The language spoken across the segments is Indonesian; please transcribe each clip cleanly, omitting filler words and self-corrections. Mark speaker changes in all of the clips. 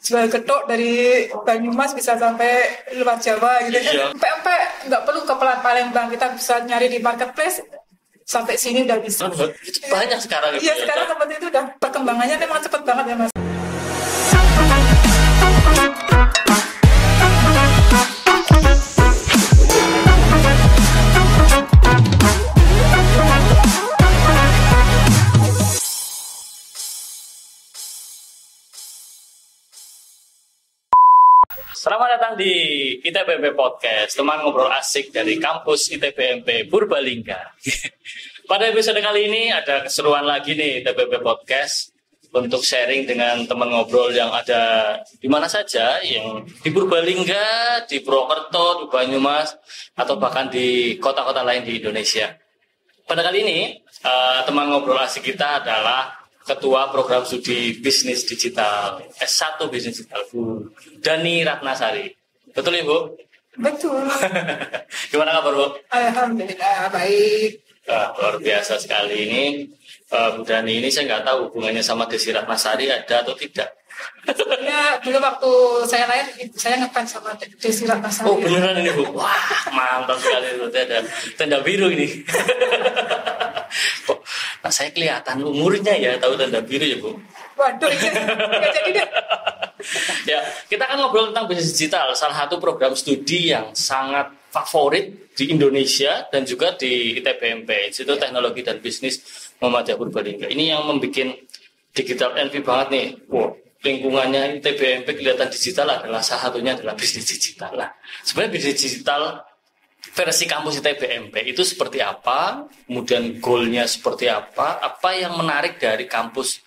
Speaker 1: jual getuk dari Banyumas bisa sampai luar Jawa gitu.
Speaker 2: Iya.
Speaker 1: Sampai nggak perlu ke Palembang, kita bisa nyari di marketplace sampai sini udah bisa.
Speaker 2: Itu banyak sekarang.
Speaker 1: Iya, sekarang seperti itu udah perkembangannya memang cepet banget ya Mas.
Speaker 2: Selamat datang di ITBMP Podcast, teman ngobrol asik dari kampus ITBMP Purbalingga. Pada episode kali ini ada keseruan lagi nih ITBMP Podcast untuk sharing dengan teman ngobrol yang ada di mana saja, yang di Purbalingga, di Purwokerto, di Banyumas, atau bahkan di kota-kota lain di Indonesia. Pada kali ini, teman ngobrol asik kita adalah Ketua Program Studi Bisnis Digital S1 Bisnis Digital, Bu Dani Ratnasari. Betul ya, Bu?
Speaker 1: Betul.
Speaker 2: Gimana kabar, Bu?
Speaker 1: Alhamdulillah baik.
Speaker 2: Luar biasa sekali ini. Bu Dani ini saya nggak tahu hubungannya sama Desi Ratnasari ada atau tidak.
Speaker 1: Sebenarnya dulu waktu saya lahir, saya ngefans sama Desi Ratnasari.
Speaker 2: Oh beneran ini, Bu? Wah mantap sekali. Ada tanda biru ini. Nah, saya kelihatan umurnya ya, tahu tanda biru ya, Bu.
Speaker 1: Waduh, nggak jadi deh.
Speaker 2: Ya, kita akan ngobrol tentang bisnis digital, salah satu program studi yang sangat favorit di Indonesia dan juga di ITBMP, Institut Teknologi dan Bisnis Muhammadiyah Purbalingga. Ini yang membuat digital envy banget nih. Wow, lingkungannya ITBMP kelihatan digital adalah salah satunya adalah bisnis digital. Nah, sebenarnya bisnis digital versi kampus ITBMP itu seperti apa, kemudian goalnya seperti apa yang menarik dari kampus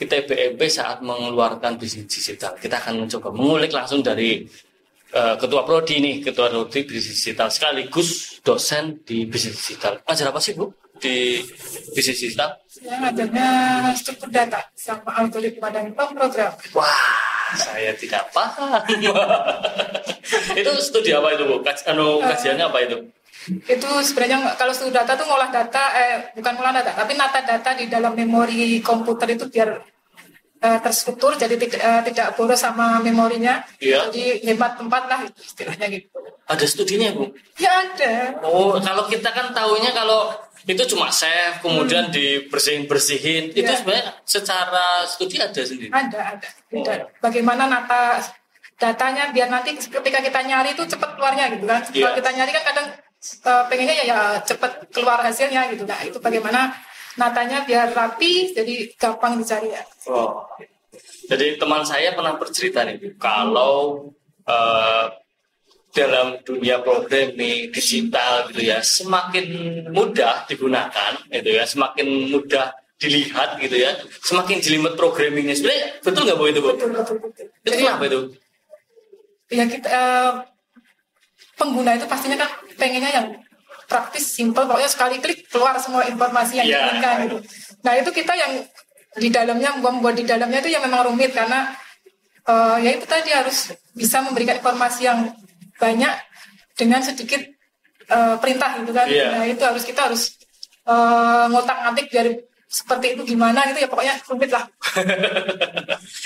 Speaker 2: ITBMP saat mengeluarkan bisnis digital. Kita akan mencoba mengulik langsung dari Ketua Prodi nih, Ketua Prodi Bisnis Digital sekaligus dosen di Bisnis Digital. Ngajar apa sih, Bu, di Bisnis Digital?
Speaker 1: Saya ngajarnya struktur data sama algoritma dan program.
Speaker 2: Wah, saya tidak paham. Itu studi apa itu, Bu? Kajiannya apa itu?
Speaker 1: Itu sebenarnya kalau studi data tuh ngolah data, bukan ngolah data, tapi nata data di dalam memori komputer itu biar terstruktur, jadi tidak boros sama memorinya.
Speaker 2: Iya.
Speaker 1: Jadi hemat tempat lah istilahnya gitu.
Speaker 2: Ada studinya, Bu?
Speaker 1: Ya ada.
Speaker 2: Oh, kalau kita kan tahunya kalau itu cuma save, kemudian dibersihin. Itu sebenarnya secara studi ada sendiri?
Speaker 1: Ada. Bagaimana nata datanya biar nanti ketika kita nyari itu cepat keluarnya gitu kan.
Speaker 2: Yeah.
Speaker 1: Kalau kita nyari kan kadang pengennya ya cepat keluar hasilnya gitu. Nah itu bagaimana natanya biar rapi, jadi gampang dicari ya.
Speaker 2: Oh. Jadi teman saya pernah bercerita nih, kalau dalam dunia programming digital gitu ya, semakin mudah digunakan gitu ya, semakin mudah dilihat gitu ya, semakin jelimet programmingnya. Sebenarnya betul nggak, Bu, itu, Bu?
Speaker 1: Betul.
Speaker 2: Itu kenapa itu?
Speaker 1: Ya kita pengguna itu pastinya kan pengennya yang praktis, simple, pokoknya sekali klik keluar semua informasi yang diinginkan gitu. Nah itu kita yang di dalamnya membuat di dalamnya itu yang memang rumit karena ya itu tadi harus bisa memberikan informasi yang banyak dengan sedikit perintah gitu kan. Nah itu kita harus ngotak-ngatik dari seperti itu gimana gitu ya, pokoknya rumit lah.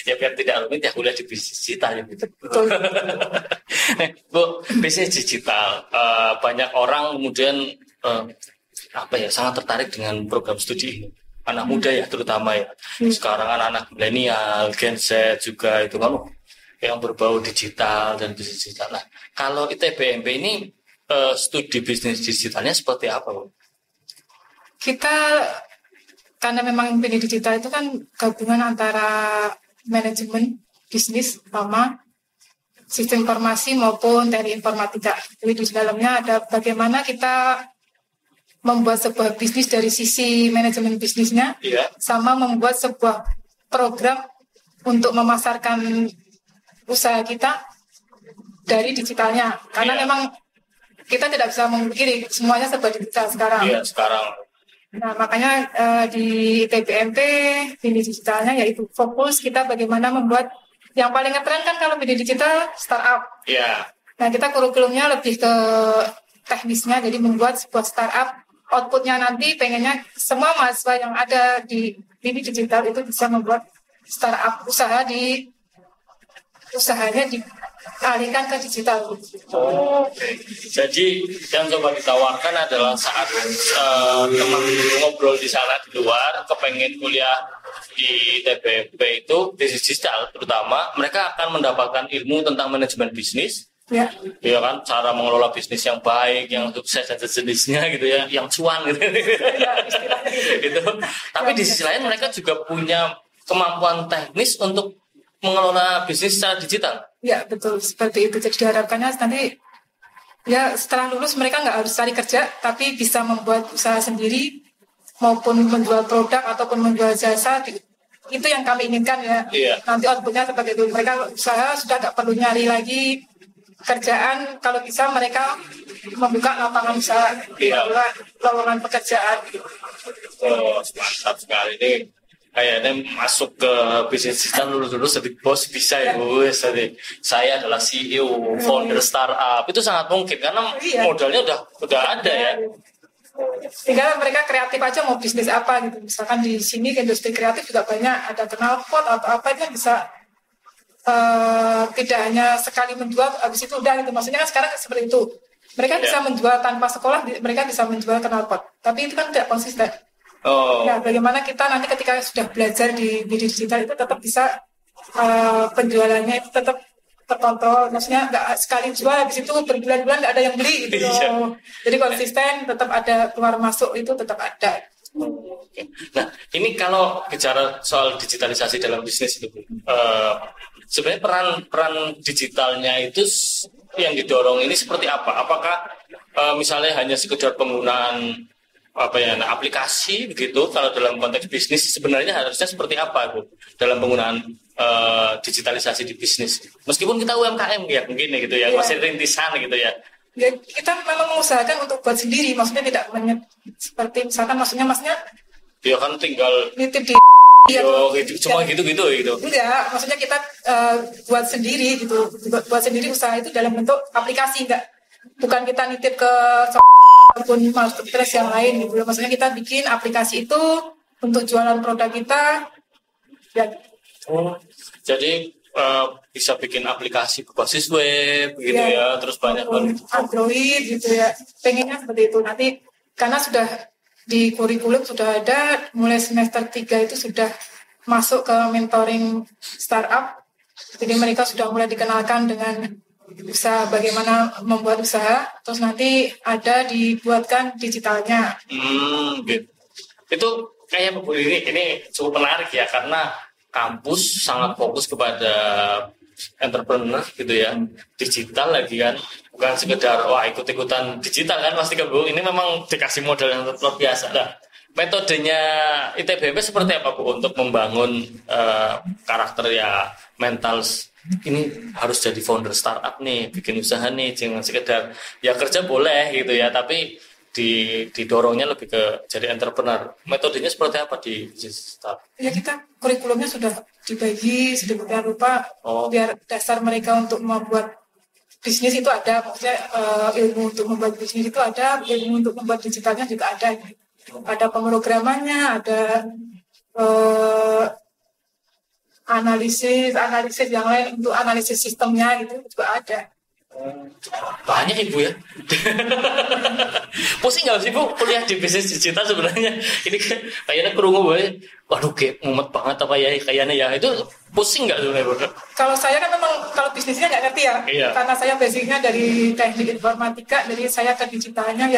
Speaker 2: Ya biar tidak rumit ya kuliah di bisnis digital ya.
Speaker 1: Betul.
Speaker 2: Bu, bisnis digital banyak orang kemudian sangat tertarik dengan program studi ini. Anak muda ya terutama ya. Sekarang anak-anak milenial, Gen Z juga itu kan yang berbau digital dan bisnis digital. Nah, kalau ITBMP ini studi bisnis digitalnya seperti apa, Bu?
Speaker 1: Kita karena memang bisnis digital itu kan gabungan antara manajemen bisnis sama sistem informasi maupun teknik informatika. Jadi di dalamnya ada bagaimana kita membuat sebuah bisnis dari sisi manajemen bisnisnya, sama membuat sebuah program untuk memasarkan usaha kita dari digitalnya. Karena memang kita tidak bisa memungkiri semuanya serba digital sekarang.
Speaker 2: Iya, sekarang.
Speaker 1: Nah, makanya di ITBMP bisnis digitalnya yaitu fokus kita bagaimana membuat yang paling ngetren kan kalau bisnis digital startup.
Speaker 2: Iya.
Speaker 1: Nah, kita kurikulumnya lebih ke teknisnya, jadi membuat sebuah startup, outputnya nanti pengennya semua mahasiswa yang ada di bisnis digital itu bisa membuat startup usaha di usahanya dialihkan ke digital.
Speaker 2: Jadi yang coba ditawarkan adalah saat teman ngobrol di sana di luar, kepengen kuliah di TBMP itu bisnis digital terutama, mereka akan mendapatkan ilmu tentang manajemen bisnis.
Speaker 1: Ya.
Speaker 2: Ya kan, cara mengelola bisnis yang baik, yang sukses dan sejenisnya gitu ya, yang cuan gitu. Gitu. Tapi di sisi lain mereka juga punya kemampuan teknis untuk mengelola bisnis secara digital.
Speaker 1: Ya betul, seperti itu. Jadi diharapkannya nanti ya setelah lulus mereka nggak harus cari kerja, tapi bisa membuat usaha sendiri maupun menjual produk ataupun menjual jasa. Itu yang kami inginkan ya.
Speaker 2: Iya.
Speaker 1: Nanti outputnya seperti itu. Mereka usaha sudah nggak perlu nyari lagi kerjaan, kalau bisa mereka membuka lapangan usaha, lowongan pekerjaan.
Speaker 2: Oh, mantap sekali ini. Kayaknya masuk ke bisnis digital lulus-lulus jadi bos bisa ya Bu. Jadi saya adalah CEO, founder startup. Itu sangat mungkin karena modalnya udah ada ya.
Speaker 1: Tinggal mereka kreatif aja mau bisnis apa gitu. Misalkan di sini industri kreatif juga banyak, ada knalpot atau apa itu bisa tidak hanya sekali menjual habis itu udah gitu. Maksudnya kan sekarang seperti itu. Mereka bisa menjual tanpa sekolah, mereka bisa menjual knalpot. Tapi itu kan tidak konsisten. Nah, bagaimana kita nanti ketika sudah belajar di bidang digital itu tetap bisa penjualannya itu tetap terkontrol. Maksudnya nggak sekali jual habis itu berbulan-bulan nggak ada yang beli gitu. Jadi konsisten, tetap ada keluar masuk itu tetap ada.
Speaker 2: Nah, ini kalau bicara soal digitalisasi dalam bisnis itu, sebenarnya peran digitalnya itu yang didorong ini seperti apa? Apakah misalnya hanya sekedar penggunaan aplikasi begitu? Kalau dalam konteks bisnis sebenarnya harusnya seperti apa Bu dalam penggunaan digitalisasi di bisnis? Meskipun kita UMKM ya mungkin gitu ya, masih rintisan gitu ya.
Speaker 1: Ya, kita memang mengusahakan untuk buat sendiri, maksudnya tidak seperti misalkan maksudnya
Speaker 2: ya kan tinggal
Speaker 1: nitip di
Speaker 2: cuma gitu.
Speaker 1: Enggak, maksudnya kita buat sendiri gitu, buat sendiri usaha itu dalam bentuk aplikasi, bukan kita nitip ke ataupun marketplace yang lain gitu. Maksudnya kita bikin aplikasi itu untuk jualan produk kita. Ya.
Speaker 2: Jadi bisa bikin aplikasi berbasis web gitu ya, terus banyak
Speaker 1: Android gitu ya. Pengennya seperti itu nanti karena sudah di kurikulum sudah ada, mulai semester 3 itu sudah masuk ke mentoring startup. Jadi mereka sudah mulai dikenalkan dengan usaha, bagaimana membuat usaha, terus nanti ada dibuatkan digitalnya.
Speaker 2: Gitu. Itu kayak ini cukup menarik ya, karena kampus sangat fokus kepada entrepreneur gitu ya, digital lagi kan, bukan sekedar ikut-ikutan digital kan pasti kan Bu. Ini memang dikasih modal yang luar biasa. Nah, metodenya ITBMP seperti apa Bu untuk membangun karakter ya mental ini harus jadi founder startup nih, bikin usaha nih, jangan sekedar ya kerja boleh gitu ya, tapi didorongnya lebih ke jadi entrepreneur. Metodenya seperti apa di startup?
Speaker 1: Ya kita kurikulumnya sudah dibagi sedemikian rupa biar dasar mereka untuk membuat bisnis itu ada, maksudnya ilmu untuk membuat bisnis itu ada, ilmu untuk membuat digitalnya juga ada. Ada pemrogramannya, ada analisis yang lain untuk analisis sistemnya gitu juga ada.
Speaker 2: Banyak Ibu ya. Pusing nggak sih Bu kuliah di bisnis digital sebenarnya? Ini kayaknya kerungu banget. Waduh, kayak mumet banget apa ya kayaknya ya. Itu pusing nggak sebenarnya Bu? Kalau
Speaker 1: saya kan memang kalau bisnisnya nggak ngerti ya. Iya. Karena saya basicnya dari teknik informatika, jadi saya ke digitalnya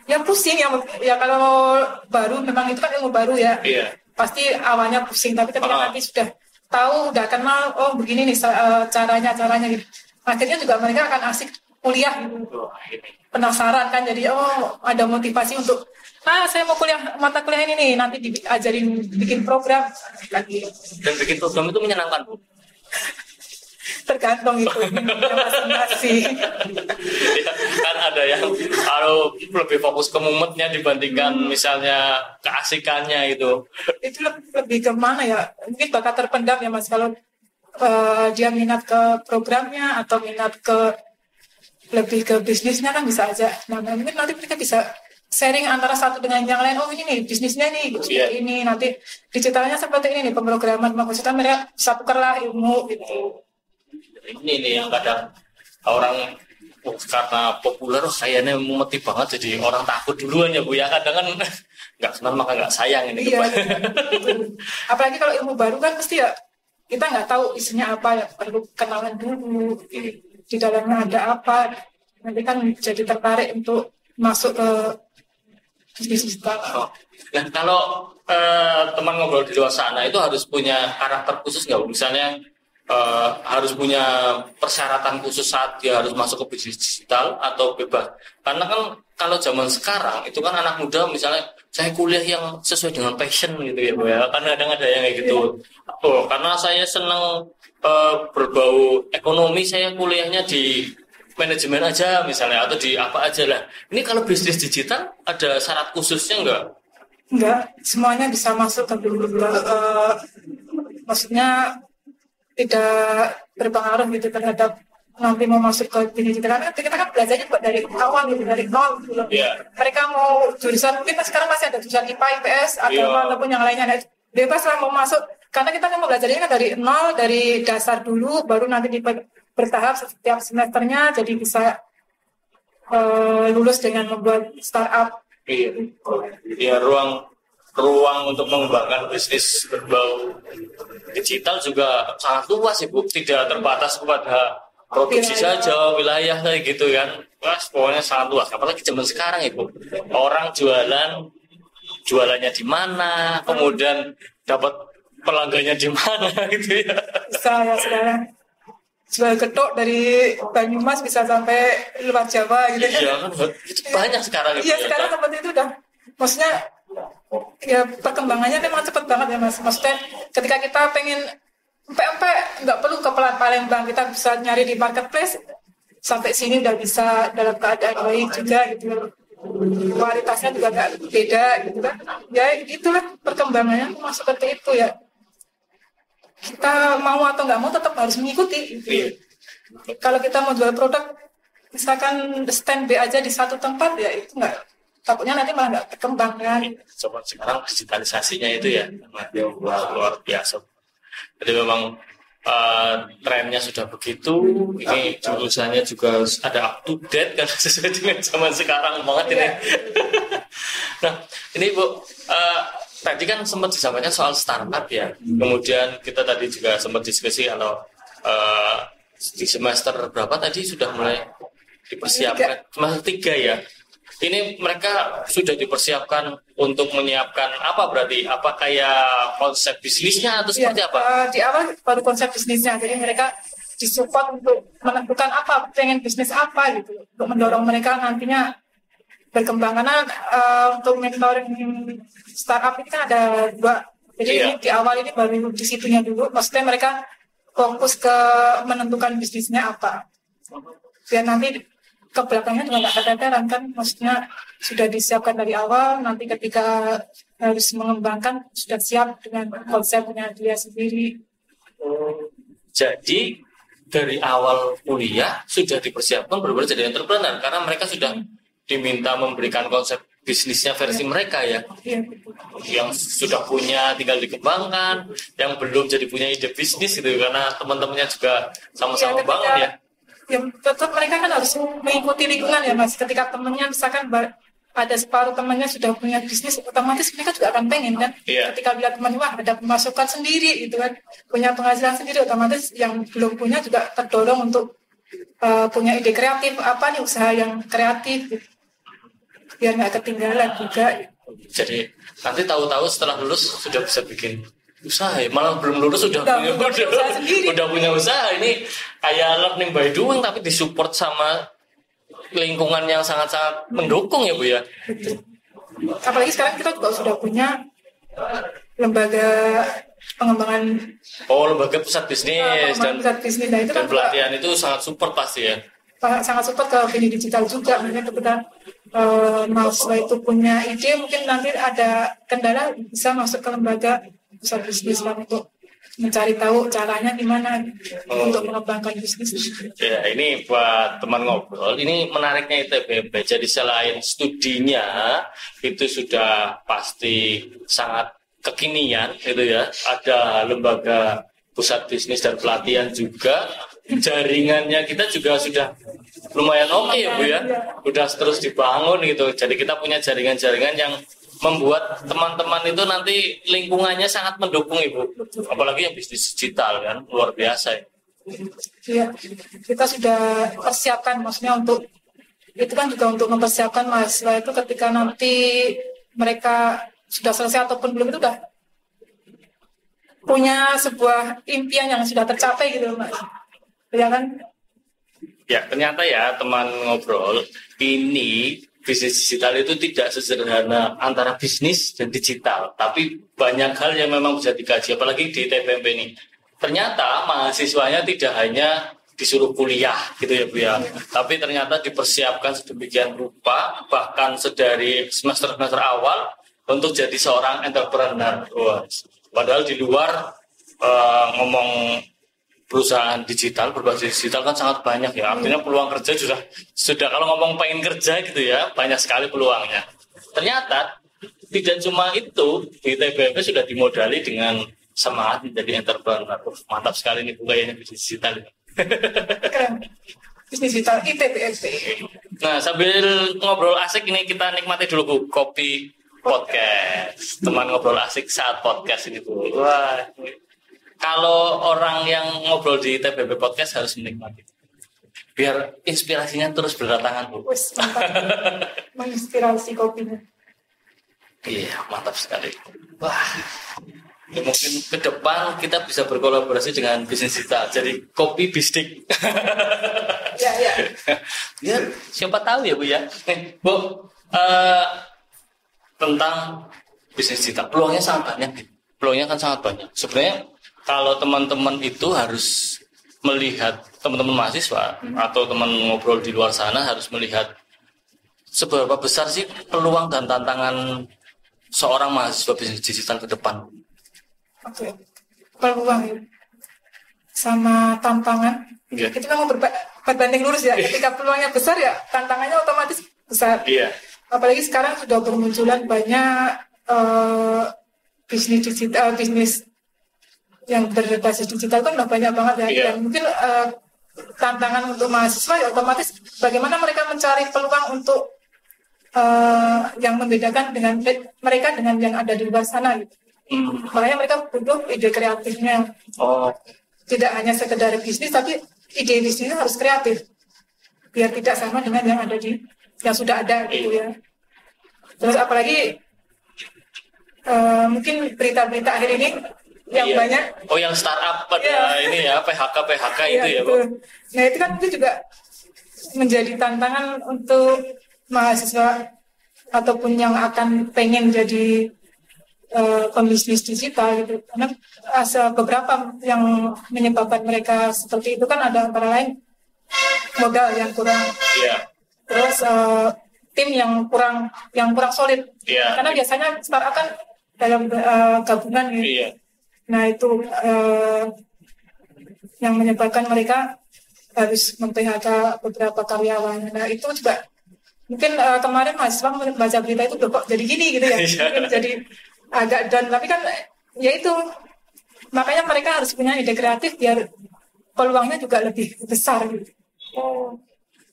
Speaker 1: ya pusing ya kalau baru memang itu kan ilmu baru ya. Iya. Pasti awalnya pusing, tapi ketika nanti sudah tahu, udah kenal, begini nih caranya gitu. Akhirnya juga mereka akan asik kuliah gitu. Penasaran kan, jadi ada motivasi untuk saya mau mata kuliah ini nih, nanti diajarin bikin program lagi.
Speaker 2: Dan bikin program itu menyenangkan Bu?
Speaker 1: Tergantung itu masing-masing.
Speaker 2: Ya, kan ada yang kalau lebih fokus ke mumetnya dibandingkan misalnya keasikannya itu
Speaker 1: lebih ke mana ya, mungkin bakat terpendam ya Mas, kalau dia minat ke programnya atau minat ke lebih ke bisnisnya kan bisa aja. Nah mungkin nanti mereka bisa sharing antara satu dengan yang lain. Oh ini nih bisnisnya nih seperti ini, nanti digitalnya seperti ini nih, pemrograman maksudnya mereka bisa tukerlah ilmu gitu.
Speaker 2: Ini nih yang kadang orang karena populer kayaknya memeti banget, jadi orang takut duluan ya Bu ya. Kadang kan nggak kenal maka nggak sayang ini.
Speaker 1: Iya, apalagi kalau ilmu baru kan pasti ya kita nggak tahu isinya apa, ya perlu kenalan dulu di dalamnya ada apa, nanti kan jadi tertarik untuk masuk ke bisnis digital.
Speaker 2: Nah kalau teman ngobrol di luar sana itu harus punya karakter khusus nggak Bu? Misalnya harus punya persyaratan khusus saat dia harus masuk ke bisnis digital atau bebas? Karena kan kalau zaman sekarang itu kan anak muda misalnya saya kuliah yang sesuai dengan passion gitu ya Bu ya. Karena kadang ada yang kayak gitu. Oh, karena saya senang berbau ekonomi, saya kuliahnya di manajemen aja misalnya atau di apa aja lah. Ini kalau bisnis digital ada syarat khususnya nggak?
Speaker 1: Enggak, semuanya bisa masuk ke maksudnya tidak berpengaruh gitu terhadap nanti mau masuk ke pendidikan. Karena kita kan belajarnya dari awal gitu, dari nol gitu loh. Mereka mau jurusan, mungkin sekarang masih ada jurusan IPA, IPS, agama ataupun yang lainnya. Bebas lah mau masuk, karena kita kan mau belajarnya kan dari nol, dari dasar dulu, baru nanti bertahap setiap semesternya, jadi bisa lulus dengan membuat startup.
Speaker 2: Iya, ruang untuk mengembangkan bisnis berbau digital juga sangat luas Ibu, tidak terbatas kepada produksi saja, wilayah kayak gitu kan. Wah, pokoknya sangat luas. Apalagi zaman sekarang Ibu, orang jualannya di mana, kemudian dapat pelanggannya di mana gitu ya.
Speaker 1: Bisa ya sekarang jual getuk dari Banyumas bisa sampai luar Jawa gitu.
Speaker 2: Iya kan, itu banyak sekarang.
Speaker 1: Iya sekarang seperti itu udah, maksudnya ya perkembangannya memang cepat banget ya Mas. Maksudnya ketika kita pengen nggak perlu ke Palembang, kita bisa nyari di marketplace, sampai sini udah bisa dalam keadaan baik juga gitu. Kualitasnya juga nggak beda gitu kan. Ya itulah perkembangannya masuk seperti itu ya. Kita mau atau nggak mau tetap harus mengikuti gitu. Kalau kita mau jual produk misalkan stand B aja di satu tempat ya itu nggak, takutnya nanti malah nggak berkembang kan.
Speaker 2: Coba sekarang digitalisasinya itu ya luar biasa. Jadi memang trennya sudah begitu. Ini jurusannya juga ada up to date kan sesuai dengan zaman sekarang banget ini. Nah ini Bu, tadi kan sempat disampaikan soal startup ya. Kemudian kita tadi juga sempat diskusi kalau di semester berapa tadi sudah mulai dipersiapkan, semester 3 ya. Ini mereka sudah dipersiapkan untuk menyiapkan apa berarti? Apa kayak konsep bisnisnya atau seperti apa?
Speaker 1: Di awal baru konsep bisnisnya, jadi mereka disupport untuk menentukan apa, pengen bisnis apa gitu, untuk mendorong mereka nantinya berkembang. Karena untuk mentoring startup ini kan ada 2, jadi ini di awal ini baru di situnya dulu, maksudnya mereka fokus ke menentukan bisnisnya apa, biar nanti ke belakangnya juga nggak keteteran kan, maksudnya sudah disiapkan dari awal, nanti ketika harus mengembangkan sudah siap dengan konsepnya dia sendiri.
Speaker 2: Jadi dari awal kuliah sudah dipersiapkan benar-benar jadi entrepreneur karena mereka sudah diminta memberikan konsep bisnisnya versi mereka ya. Yang sudah punya tinggal dikembangkan, yang belum jadi punya ide bisnis gitu karena teman-temannya juga sama-sama bangun ya.
Speaker 1: Ya tetap mereka kan harus mengikuti lingkungan ya Mas. Ketika temennya misalkan ada separuh temannya sudah punya bisnis, otomatis mereka juga akan pengen kan. Ketika lihat teman, wah ada pemasukan sendiri gitu kan, punya penghasilan sendiri, otomatis yang belum punya juga terdorong untuk punya ide kreatif, apa nih usaha yang kreatif gitu, biar nggak ketinggalan juga.
Speaker 2: Jadi nanti tahu-tahu setelah lulus sudah bisa bikin usaha ya, malah belum lulus sudah punya usaha. Ini kayak learning by doing tapi disupport sama lingkungan yang sangat-sangat mendukung ya Bu ya.
Speaker 1: Betul. Apalagi sekarang kita juga sudah punya lembaga pengembangan,
Speaker 2: lembaga pusat bisnis
Speaker 1: pusat bisnis. Nah, itu
Speaker 2: dan
Speaker 1: kan
Speaker 2: pelatihan itu sangat support pasti ya.
Speaker 1: Sangat support ke pendidik digital juga. Makanya ketika mahasiswa itu punya ide, mungkin nanti ada kendala bisa masuk ke lembaga pusat bisnis untuk mencari tahu caranya gimana untuk mengembangkan bisnis.
Speaker 2: Ya, ini buat teman ngobrol. Ini menariknya ITBMP. Jadi selain studinya itu sudah pasti sangat kekinian, gitu ya. Ada lembaga pusat bisnis dan pelatihan juga. Jaringannya kita juga sudah lumayan oke ya Bu ya. Udah terus dibangun gitu. Jadi kita punya jaringan-jaringan yang membuat teman-teman itu nanti lingkungannya sangat mendukung Ibu. Apalagi yang bisnis digital kan, luar biasa ya.
Speaker 1: Iya, kita sudah persiapkan, maksudnya untuk itu kan juga untuk mempersiapkan mahasiswa itu ketika nanti mereka sudah selesai ataupun belum itu udah punya sebuah impian yang sudah tercapai gitu Mas. Ya kan?
Speaker 2: Ya, ternyata ya teman ngobrol, ini bisnis digital itu tidak sesederhana antara bisnis dan digital, tapi banyak hal yang memang bisa dikaji, apalagi di TPMP ini. Ternyata mahasiswanya tidak hanya disuruh kuliah gitu ya Bu ya, tapi ternyata dipersiapkan sedemikian rupa, bahkan sedari semester-semester awal untuk jadi seorang entrepreneur. Wah, padahal di luar ngomong perusahaan digital, berbasis digital kan sangat banyak ya. Artinya peluang kerja sudah kalau ngomong pengen kerja gitu ya, banyak sekali peluangnya. Ternyata tidak cuma itu, di TBMP sudah dimodali dengan semangat menjadi entrepreneur. Mantap sekali nih Bu kayaknya bisnis digital ini.
Speaker 1: Bisnis digital ITBMP.
Speaker 2: Nah, sambil ngobrol asik ini kita nikmati dulu Bu kopi podcast. Teman ngobrol asik saat podcast ini Bu. Wah, kalau orang yang ngobrol di TBB Podcast harus menikmati. Biar inspirasinya terus berdatangan, Bu.
Speaker 1: Wes, mantap. Menginspirasi kopinya.
Speaker 2: Iya, mantap sekali. Wah, ya mungkin ke depan kita bisa berkolaborasi dengan bisnis kita. Jadi kopi bistik.
Speaker 1: Ya.
Speaker 2: Ya, siapa tahu ya Bu ya. Bu, tentang bisnis digital, peluangnya sangat banyak. Peluangnya kan sangat banyak. Sebenarnya kalau teman-teman itu harus melihat, teman-teman mahasiswa atau teman ngobrol di luar sana harus melihat seberapa besar sih peluang dan tantangan seorang mahasiswa bisnis digital ke depan.
Speaker 1: Oke. Peluang sama tantangan itu kan mau berbanding lurus ya. Ketika peluangnya besar ya tantangannya otomatis besar.
Speaker 2: Iya.
Speaker 1: Apalagi sekarang sudah bermunculan banyak bisnis digital, bisnis yang berbasis digital kan udah banyak banget ya.
Speaker 2: Iya.
Speaker 1: Dan mungkin tantangan untuk mahasiswa ya otomatis bagaimana mereka mencari peluang untuk yang membedakan dengan mereka dengan yang ada di luar sana gitu. Makanya mereka butuh ide kreatifnya. Tidak hanya sekedar bisnis tapi ide bisnisnya harus kreatif biar tidak sama dengan yang ada yang sudah ada gitu ya. Terus apalagi mungkin berita-berita akhir ini yang banyak.
Speaker 2: Oh, yang startup pada ini ya, PHK itu ya, Bu.
Speaker 1: Nah, itu kan itu juga menjadi tantangan untuk mahasiswa ataupun yang akan pengen jadi pembisnis digital gitu. Karena beberapa yang menyebabkan mereka seperti itu kan ada antara lain modal yang kurang.
Speaker 2: Iya.
Speaker 1: Terus tim yang kurang solid.
Speaker 2: Iya.
Speaker 1: Karena biasanya startup kan dalam gabungan gitu.
Speaker 2: Iya.
Speaker 1: Nah itu yang menyebabkan mereka harus mem-PHK beberapa karyawan. Nah itu juga mungkin kemarin mahasiswa membaca berita itu kok jadi gini gitu ya. Mungkin jadi agak down. Tapi kan ya itu makanya mereka harus punya ide kreatif biar peluangnya juga lebih besar gitu.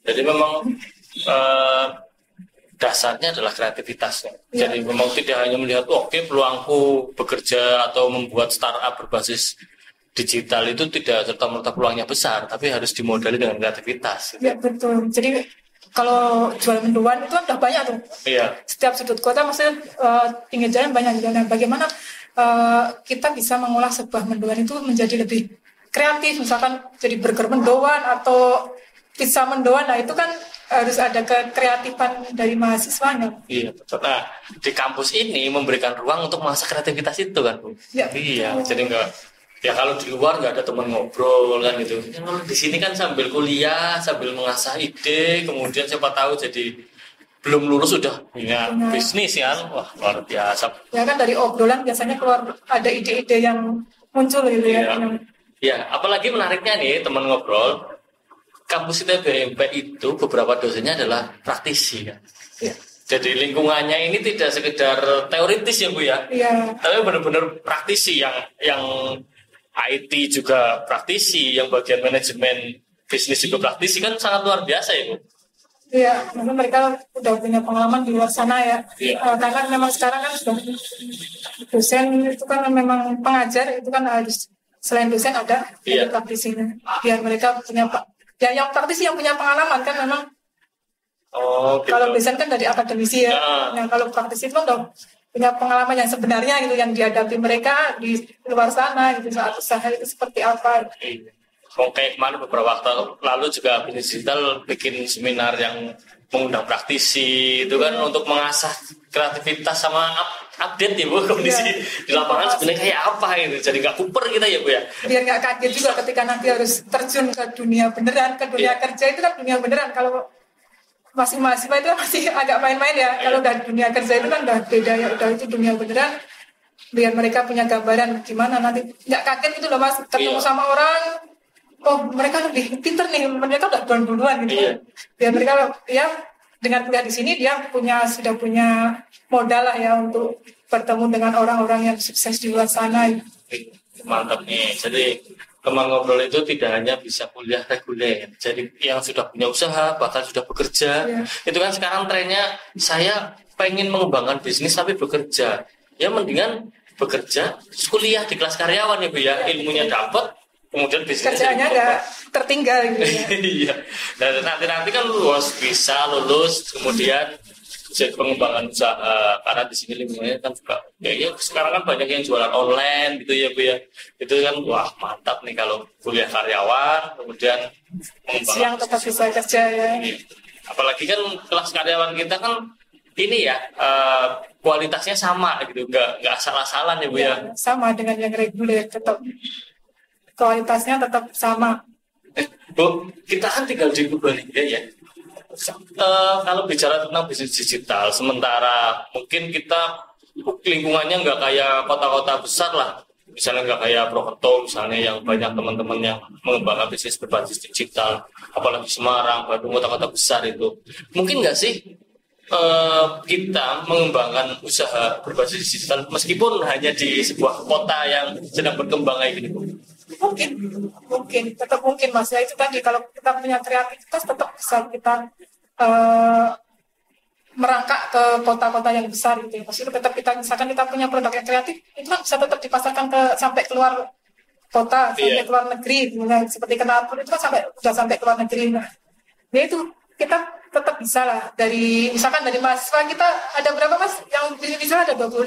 Speaker 2: Jadi memang dasarnya adalah kreativitasnya.
Speaker 1: Ya.
Speaker 2: Jadi memang tidak hanya melihat oke, peluangku bekerja atau membuat startup berbasis digital itu tidak serta-merta peluangnya besar, tapi harus dimodali dengan kreativitas.
Speaker 1: Ya betul. Jadi kalau jual mendoan itu kan udah banyak tuh.
Speaker 2: Iya.
Speaker 1: Setiap sudut kota maksudnya pinggir jalan banyak jalan. Bagaimana kita bisa mengolah sebuah mendoan itu menjadi lebih kreatif, misalkan jadi burger mendoan atau pizza mendoan. Nah itu kan harus ada kreatifan dari mahasiswanya.
Speaker 2: Iya, betul. Nah, di kampus ini memberikan ruang untuk mengasah kreativitas itu kan, Bu?
Speaker 1: Ya.
Speaker 2: Iya, jadi enggak, ya kalau di luar nggak ada teman ngobrol kan gitu. Ya, kalau di sini kan sambil kuliah, sambil mengasah ide, kemudian siapa tahu jadi belum lulus sudah punya bisnis kan, wah luar biasa.
Speaker 1: Ya kan dari obrolan biasanya keluar ada ide-ide yang muncul gitu ya.
Speaker 2: Ya, apalagi menariknya nih teman ngobrol, kampus ITBMP itu beberapa dosennya adalah praktisi kan.
Speaker 1: Ya.
Speaker 2: Jadi lingkungannya ini tidak sekedar teoritis ya Bu ya, tapi benar-benar praktisi yang IT juga praktisi, yang bagian manajemen bisnis juga praktisi, kan sangat luar biasa ya Bu.
Speaker 1: Iya, memang mereka udah punya pengalaman di luar sana ya. Karena memang sekarang kan sudah dosen itu kan memang pengajar itu kan harus selain dosen ada praktisinya. Biar mereka punya yang praktisi yang punya pengalaman kan memang. Gitu. Kalau dosen kan dari akademisi ya. Yang kalau praktisi itu kan udah punya pengalaman yang sebenarnya gitu yang dihadapi mereka di luar sana gitu saat usaha itu seperti apa.
Speaker 2: Kayak kemarin beberapa waktu lalu juga Bisnis Digital bikin seminar yang mengundang praktisi itu kan untuk mengasah kreativitas sama update ya Bu kondisi di lapangan sebenarnya kayak apa gitu, jadi nggak kuper kita ya Bu ya. Biar
Speaker 1: nggak kaget juga ketika nanti harus terjun ke dunia beneran, ke dunia kerja itu kan dunia beneran. Kalau masih mahasiswa itu masih agak main-main ya. Kalau udah dunia kerja itu kan udah beda ya, udah itu dunia beneran. Biar mereka punya gambaran gimana nanti nggak kaget gitu loh Mas ketemu sama orang. Oh mereka lebih pinter nih, mereka udah duluan gitu. Biar mereka ya dengan kuliah di sini dia sudah punya modal lah ya untuk bertemu dengan orang-orang yang sukses di luar sana.
Speaker 2: Mantap nih. Jadi teman ngobrol itu tidak hanya bisa kuliah reguler, jadi yang sudah punya usaha bahkan sudah bekerja. Itu kan sekarang trennya saya pengen mengembangkan bisnis tapi bekerja. Ya mendingan bekerja, kuliah di kelas karyawan ya Bu ya, ilmunya dapat. Kemudian bisnisnya
Speaker 1: kerjaannya nggak tertinggal gitu ya.
Speaker 2: Iya. Nah, nanti kan lulus kemudian jadi pengembangan usaha, karena di sini lingkungannya kan juga ya sekarang kan banyak yang jualan online gitu ya Bu ya. Itu kan wah mantap nih kalau kuliah karyawan kemudian
Speaker 1: siang tetap bisa kerja ya.
Speaker 2: Apalagi kan kelas karyawan kita kan ini ya kualitasnya sama gitu, nggak asal-asalan ya Bu ya.
Speaker 1: Sama dengan yang reguler, tetap kualitasnya tetap sama.
Speaker 2: Bu, kita kan tinggal di Purbalingga ya. Kalau bicara tentang bisnis digital, sementara mungkin kita lingkungannya nggak kayak kota-kota besar lah. Misalnya nggak kayak Purwokerto misalnya yang banyak teman-teman yang mengembangkan bisnis berbasis digital. Apalagi Semarang, Bandung, kota-kota besar itu. Mungkin nggak sih kita mengembangkan usaha berbasis digital meskipun hanya di sebuah kota yang sedang berkembang kayak gini Bu?
Speaker 1: Mungkin tetap mungkin Mas ya, itu tadi kalau kita punya kreativitas tetap bisa kita merangkak ke kota-kota yang besar gitu. Maksudnya tetap kita misalkan kita punya produk yang kreatif itu kan bisa tetap dipasarkan sampai keluar kota, sampai keluar negeri. Seperti knalpot itu kan sudah sampai keluar negeri. Nah, ya itu kita tetap bisa lah misalkan dari mahasiswa kita ada berapa Mas yang bisa ada 25.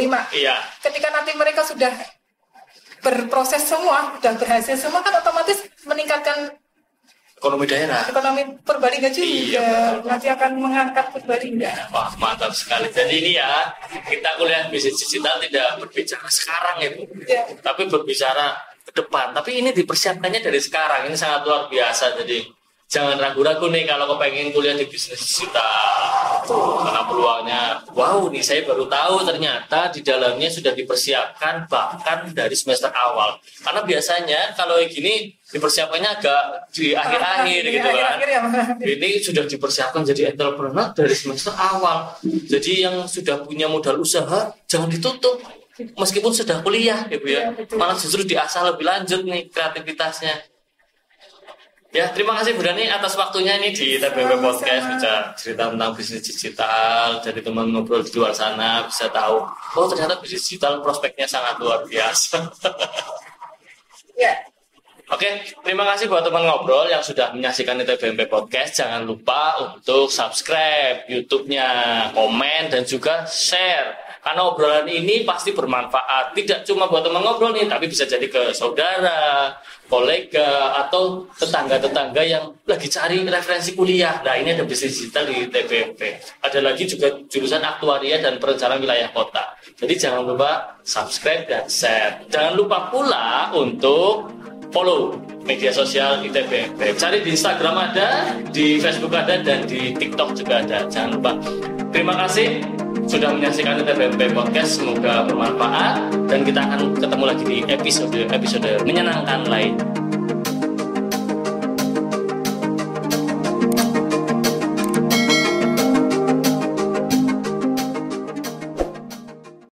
Speaker 1: Ketika nanti mereka sudah berproses semua, sudah berhasil semua kan otomatis meningkatkan
Speaker 2: ekonomi daerah.
Speaker 1: Ekonomi Purbalingga juga nanti akan mengangkat Purbalingga.
Speaker 2: Wah mantap sekali. Jadi ini ya kita kuliah bisnis digital tidak berbicara sekarang ya Bu, tapi berbicara ke depan. Tapi ini dipersiapkannya dari sekarang. Ini sangat luar biasa. Jadi jangan ragu-ragu nih kalau kepengen kuliah di bisnis digital. Karena peluangnya, wow nih saya baru tahu ternyata di dalamnya sudah dipersiapkan bahkan dari semester awal. Karena biasanya kalau gini dipersiapkannya agak di akhir-akhir gitu kan. Ini sudah dipersiapkan jadi entrepreneur dari semester awal. Jadi yang sudah punya modal usaha jangan ditutup. Meskipun sudah kuliah ya Bu ya. Malah justru diasah lebih lanjut nih kreativitasnya. Ya, terima kasih Bu Dani atas waktunya ini di ITBMP Podcast, bisa cerita tentang bisnis digital, jadi teman ngobrol di luar sana bisa tahu, oh ternyata bisnis digital prospeknya sangat luar biasa. Oke, terima kasih buat teman ngobrol yang sudah menyaksikan ITBMP Podcast. Jangan lupa untuk subscribe YouTube-nya, komen, dan juga share. Karena obrolan ini pasti bermanfaat. Tidak cuma buat teman ngobrol nih, tapi bisa jadi ke saudara, kolega, atau tetangga-tetangga yang lagi cari referensi kuliah. Nah, ini ada bisnis digital di ITBMP. Ada lagi juga jurusan aktuaria dan perencanaan wilayah kota. Jadi jangan lupa subscribe dan share. Jangan lupa pula untuk follow media sosial ITBMP. Cari di Instagram ada, di Facebook ada, dan di TikTok juga ada. Jangan lupa. Terima kasih sudah menyaksikan ITBMP Podcast. Semoga bermanfaat dan dan kita akan ketemu lagi di episode menyenangkan lain.